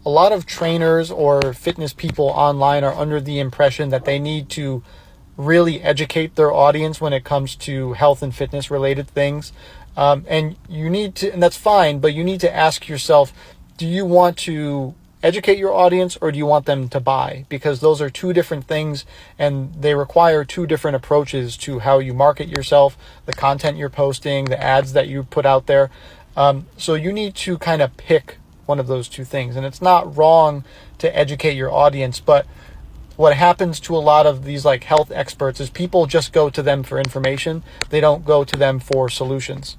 a lot of trainers or fitness people online are under the impression that they need to really educate their audience when it comes to health and fitness related things. And you need to, and that's fine, but you need to ask yourself, do you want to educate your audience or do you want them to buy? Because those are two different things and they require two different approaches to how you market yourself, the content you're posting, the ads that you put out there. So you need to kind of pick one of those two things. And it's not wrong to educate your audience, but what happens to a lot of these like health experts is people just go to them for information. They don't go to them for solutions.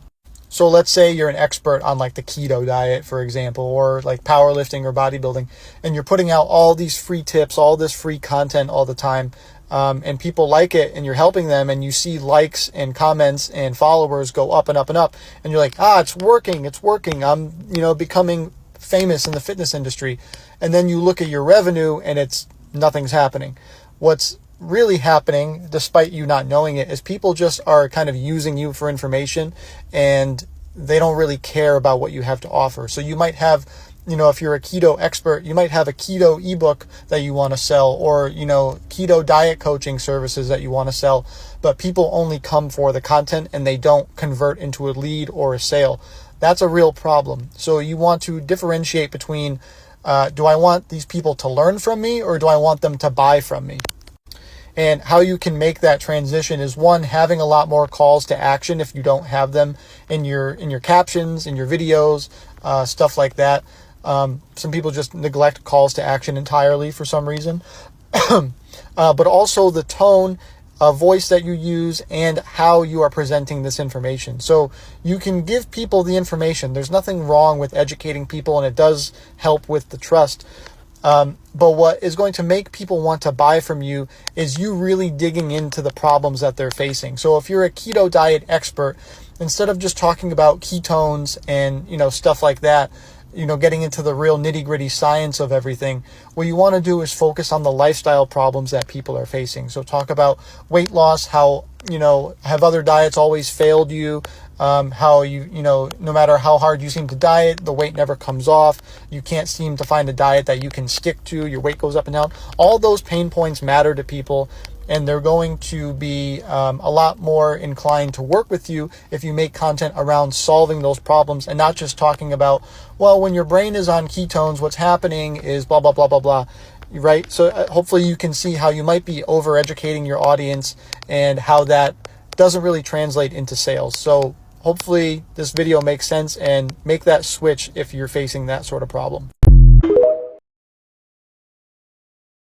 So let's say you're an expert on like the keto diet, for example, or like powerlifting or bodybuilding, and you're putting out all these free tips, all this free content all the time, and people like it and you're helping them and you see likes and comments and followers go up and up and up. And you're like, it's working. I'm, becoming famous in the fitness industry. And then you look at your revenue and nothing's happening. What's really happening, despite you not knowing it, is people just are kind of using you for information and they don't really care about what you have to offer. So you might have, if you're a keto expert, you might have a keto ebook that you want to sell or, keto diet coaching services that you want to sell, but people only come for the content and they don't convert into a lead or a sale. That's a real problem. So you want to differentiate between, do I want these people to learn from me or do I want them to buy from me? And how you can make that transition is, one, having a lot more calls to action if you don't have them in your captions, in your videos, stuff like that. Some people just neglect calls to action entirely for some reason. But also the tone, voice that you use and how you are presenting this information. So you can give people the information. There's nothing wrong with educating people and it does help with the trust. But what is going to make people want to buy from you is you really digging into the problems that they're facing. So if you're a keto diet expert, instead of just talking about ketones and, stuff like that, getting into the real nitty-gritty science of everything, what you want to do is focus on the lifestyle problems that people are facing. So talk about weight loss, how, have other diets always failed you? How no matter how hard you seem to diet, the weight never comes off. You can't seem to find a diet that you can stick to. Your weight goes up and down. All those pain points matter to people, and they're going to be a lot more inclined to work with you if you make content around solving those problems and not just talking about, well, when your brain is on ketones, what's happening is blah, blah, blah, blah, blah. Right? So hopefully you can see how you might be over-educating your audience and how that doesn't really translate into sales. So hopefully this video makes sense and make that switch if you're facing that sort of problem.